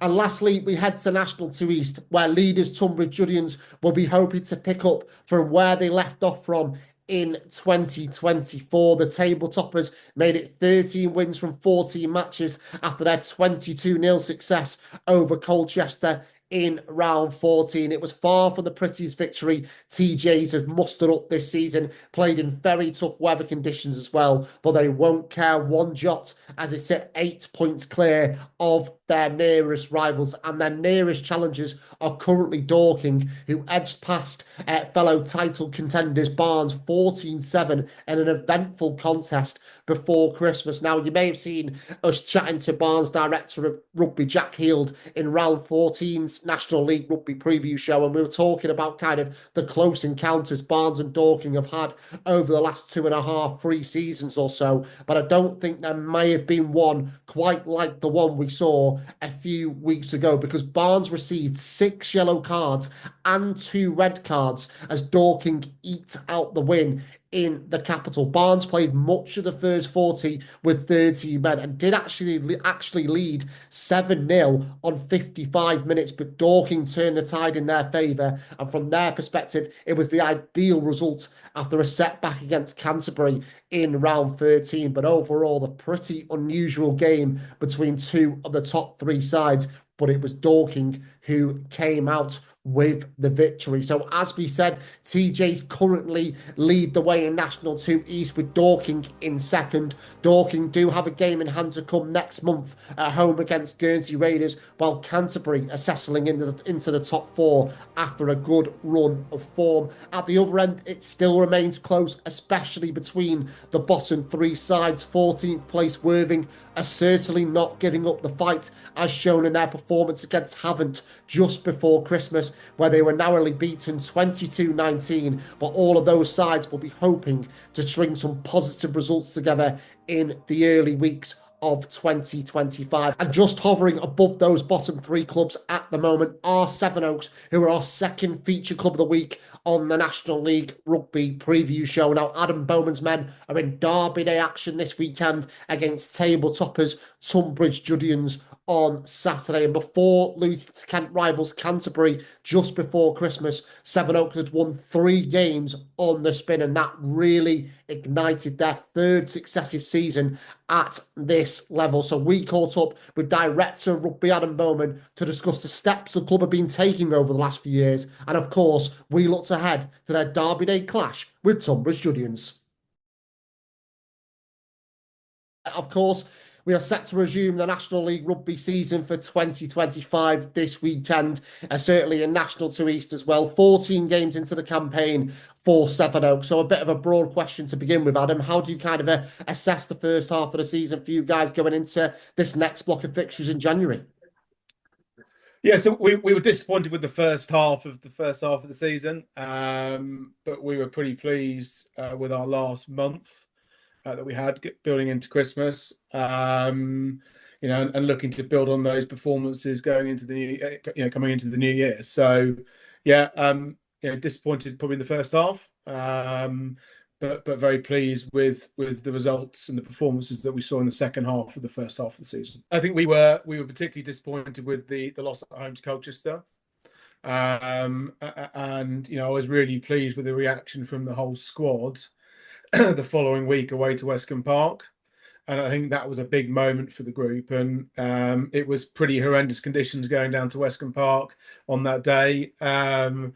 And lastly, we head to National 2 East, where leaders Tunbridge Judeans will be hoping to pick up from where they left off from in 2024. The table toppers made it 13 wins from 14 matches after their 22-0 success over Colchester in round 14. It was far from the prettiest victory TJs has mustered up this season, played in very tough weather conditions as well, but they won't care one jot as they sit 8 points clear of their nearest rivals, and their nearest challengers are currently Dorking, who edged past fellow title contenders Barnes 14-7 in an eventful contest before Christmas. Now, you may have seen us chatting to Barnes director of rugby, Jack Heald, in round 14's National League Rugby preview show, and we were talking about kind of the close encounters Barnes and Dorking have had over the last 3 seasons or so, but I don't think there may have been one quite like the one we saw a few weeks ago, because Barnes received 6 yellow cards and 2 red cards as Dorking eked out the win in the capital. Barnes played much of the first 40 with 30 men and did actually lead 7-0 on 55 minutes, but Dorking turned the tide in their favour, and from their perspective, it was the ideal result after a setback against Canterbury in round 13. But overall, a pretty unusual game between two of the top 3 sides, but it was Dorking who came out with the victory. So as we said, TJs currently lead the way in National 2 East with Dorking in second. Dorking do have a game in hand to come next month at home against Guernsey Raiders, while Canterbury are settling into the top 4 after a good run of form. At the other end, it still remains close, especially between the bottom 3 sides. 14th place Worthing are certainly not giving up the fight, as shown in their performance against Havant just before Christmas, where they were narrowly beaten 22-19, but all of those sides will be hoping to string some positive results together in the early weeks of 2025. And just hovering above those bottom 3 clubs at the moment are Sevenoaks, who are our second feature club of the week on the National League Rugby preview show. Now, Adam Bowman's men are in Derby Day action this weekend against table toppers Tunbridge Judeans on Saturday. And before losing to Kent rivals Canterbury just before Christmas, Sevenoaks had won 3 games on the spin, and that really ignited their 3rd successive season at this level. So we caught up with Director of Rugby Adam Bowman to discuss the steps the club have been taking over the last few years, and of course we looked ahead to their Derby Day clash with Tunbridge Judeans. Of course, we are set to resume the National League Rugby season for 2025 this weekend, certainly in National 2 East as well. 14 games into the campaign for Sevenoaks. So a bit of a broad question to begin with, Adam. How do you kind of assess the first half of the season for you guys going into this next block of fixtures in January? Yeah, so we were disappointed with the first half of the season, but we were pretty pleased with our last month that we had building into Christmas, and looking to build on those performances going into the coming into the new year. So, disappointed probably in the first half, but very pleased with the results and the performances that we saw in the second half of the first half of the season. I think we were particularly disappointed with the loss at home to Colchester. And I was really pleased with the reaction from the whole squad the following week away to Westcombe Park, and I think that was a big moment for the group. And it was pretty horrendous conditions going down to Westcombe Park on that day, and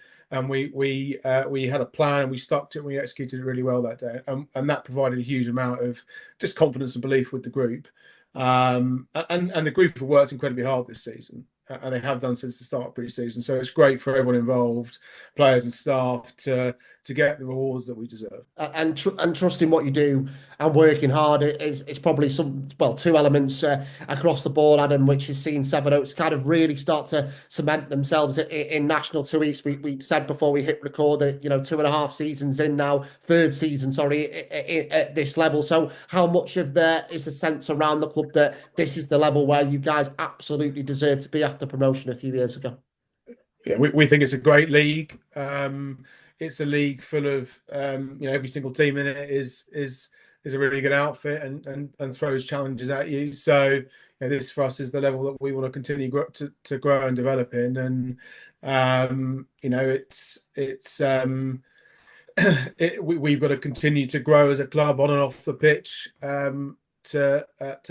we had a plan and we stuck to it and we executed it really well that day, and that provided a huge amount of just confidence and belief with the group, and the group have worked incredibly hard this season, and they have done since the start of pre-season. So it's great for everyone involved, players and staff, to get the rewards that we deserve. And trusting what you do and working hard is probably 2 elements across the board, Adam, which has seen Sevenoaks kind of really start to cement themselves in National 2 East. We said before we hit record that 2.5 seasons in now, 3rd season, at this level. So how much of there is a sense around the club that this is the level where you guys absolutely deserve to be after promotion a few years ago? Yeah, we think it's a great league. It's a league full of every single team in it is is a really good outfit and throws challenges at you. So this for us is the level that we want to continue to grow and develop in. And we've got to continue to grow as a club on and off the pitch, to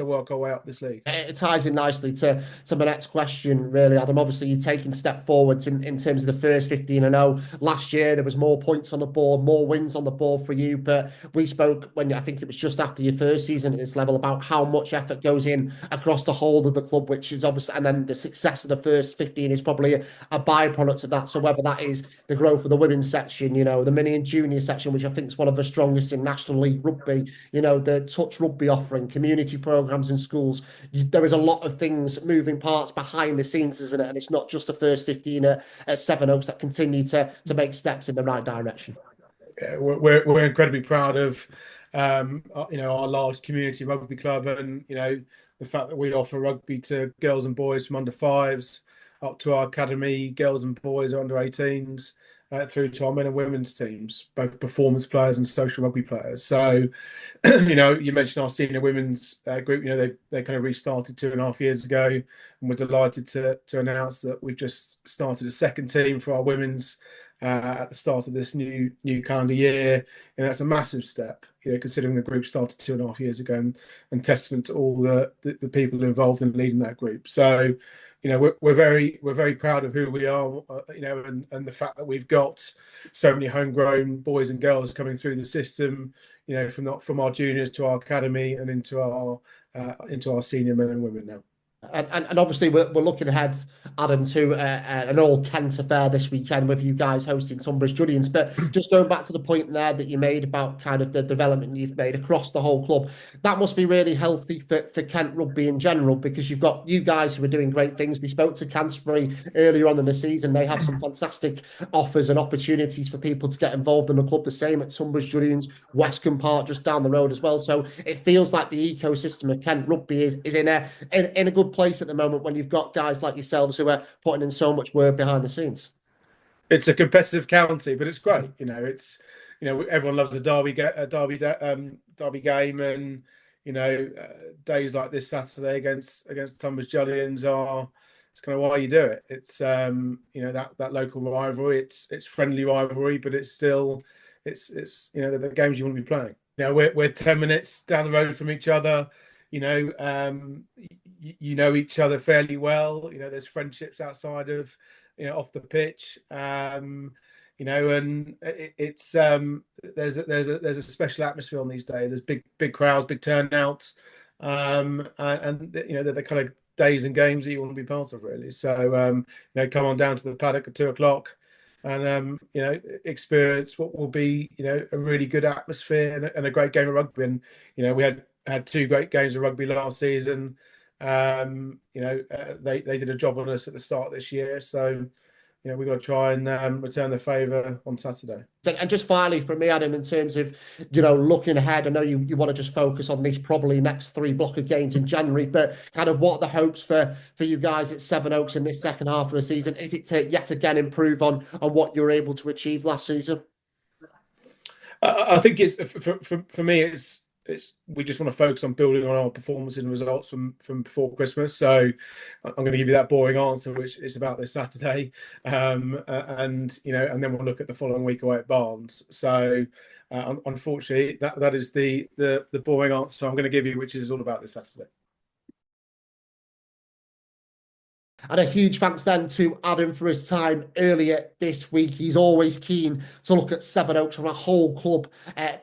work our way up this league. It ties in nicely to my next question, really, Adam. Obviously, you're taking step forwards in terms of the first 15. I know last year there was more points on the board, more wins on the board for you, but we spoke when I think it was just after your first season at this level about how much effort goes in across the whole of the club, which is obviously, and then the success of the first 15 is probably a byproduct of that. So whether that is the growth of the women's section, the mini and junior section, which I think is one of the strongest in National League Rugby, the touch rugby offering, community programs in schools. There is a lot of things, moving parts behind the scenes, isn't it? And it's not just the first 15 at Sevenoaks that continue to make steps in the right direction. Yeah, we're incredibly proud of our large community rugby club, and the fact that we offer rugby to girls and boys from under fives up to our academy girls and boys under 18s, through to our men and women's teams, both performance players and social rugby players. So, you mentioned our senior women's group. They kind of restarted 2.5 years ago, and we're delighted to announce that we've just started a second team for our women's at the start of this new calendar year, and that's a massive step. Considering the group started 2.5 years ago, and testament to all the people involved in leading that group. So, we're very proud of who we are, and the fact that we've got so many homegrown boys and girls coming through the system, from our juniors to our academy and into our senior men and women now. And obviously we're looking ahead, Adam, to an all Kent affair this weekend with you guys hosting Tunbridge Julians. But just going back to the point there that you made about kind of the development you've made across the whole club, that must be really healthy for Kent rugby in general, because you've got you guys who are doing great things. We spoke to Canterbury earlier on in the season. They have some fantastic offers and opportunities for people to get involved in the club. The same at Tunbridge Julians, Westcombe Park just down the road as well. So it feels like the ecosystem of Kent rugby is in a good place at the moment, when you've got guys like yourselves who are putting in so much work behind the scenes. It's a competitive county, but it's great. It's everyone loves a derby game, and days like this Saturday against Tunbridge Julians it's kind of why you do it. It's that local rivalry. It's friendly rivalry, but it's still the games you want to be playing. We're 10 minutes down the road from each other. You know each other fairly well. There's friendships outside of off the pitch. And it's there's a special atmosphere on these days. There's big crowds, big turnout, and they're the kind of days and games that you want to be part of, really. So come on down to the paddock at 2:00 and experience what will be a really good atmosphere and a great game of rugby. And we had 2 great games of rugby last season. They did a job on us at the start of this year, so we've got to try and return the favour on Saturday. And just finally from me, Adam, in terms of looking ahead, I know you want to just focus on these probably next 3 block of games in January, but kind of what are the hopes for you guys at Sevenoaks in this second half of the season? Is it to yet again improve on what you were able to achieve last season? I think it's for me we just want to focus on building on our performance and results from before Christmas. So I'm going to give you that boring answer, which is about this Saturday, and then we'll look at the following week away at Barnes. So unfortunately, that is the boring answer I'm going to give you, which is all about this Saturday. And a huge thanks then to Adam for his time earlier this week. He's always keen to look at Sevenoaks from a whole club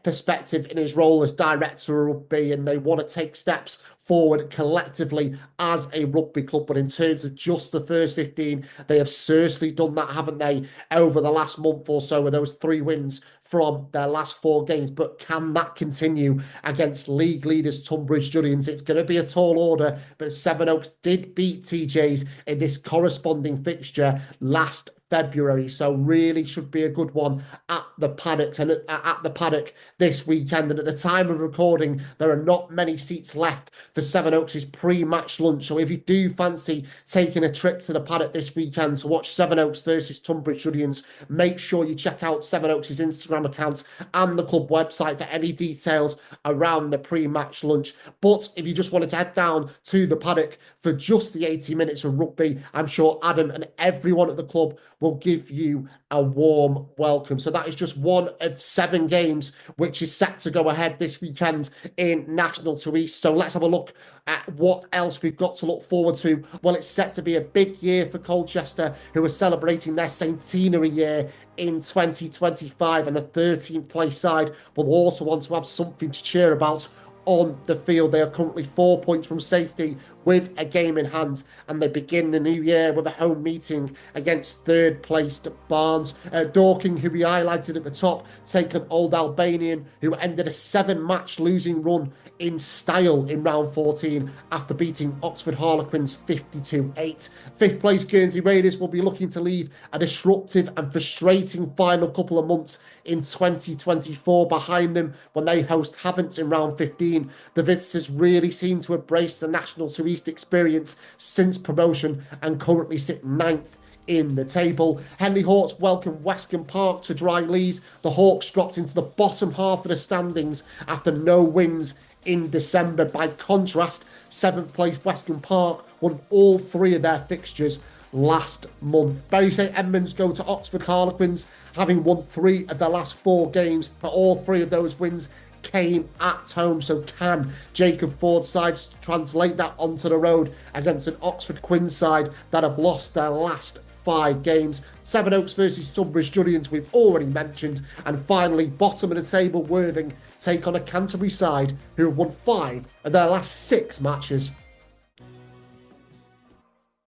perspective in his role as director of rugby, and they want to take steps forward collectively as a rugby club. But in terms of just the first 15, they have certainly done that, haven't they, over the last month or so, with those 3 wins from their last 4 games. But can that continue against league leaders Tunbridge Julians? It's going to be a tall order, but Sevenoaks did beat TJs in this corresponding fixture last February. So really should be a good one at the paddock and at the paddock this weekend. And at the time of recording, there are not many seats left for Sevenoaks' pre-match lunch. So if you do fancy taking a trip to the paddock this weekend to watch Sevenoaks versus Tunbridge Judians, make sure you check out Sevenoaks' Instagram account and the club website for any details around the pre-match lunch. But if you just wanted to head down to the paddock for just the 80 minutes of rugby, I'm sure Adam and everyone at the club will give you a warm welcome. So that is just one of 7 games which is set to go ahead this weekend in National to East. So let's have a look at what else we've got to look forward to. Well, it's set to be a big year for Colchester, who are celebrating their centenary year in 2025, and the 13th place side will also want to have something to cheer about on the field. They are currently 4 points from safety with a game in hand, and they begin the new year with a home meeting against third placed Barnes. Dorking, who we highlighted at the top, take on Old Albanian, who ended a 7-match losing run in style in round 14 after beating Oxford Harlequins 52-8. Fifth place Guernsey Raiders will be looking to leave a disruptive and frustrating final couple of months in 2024 behind them when they host Havant in round 15. The visitors really seem to embrace the National to East experience since promotion and currently sit 9th in the table. Henley Hawks welcome Westcombe Park to Dry Lees. The Hawks dropped into the bottom half of the standings after no wins in December. By contrast, 7th place Westcombe Park won all 3 of their fixtures last month. Bury St Edmunds go to Oxford Harlequins, having won 3 of their last 4 games, but all 3 of those wins came at home. So can Jacob Ford's side translate that onto the road against an Oxford Quins side that have lost their last 5 games? Sevenoaks versus Tunbridge Judians we've already mentioned. And finally, bottom of the table Worthing take on a Canterbury side who have won 5 of their last 6 matches.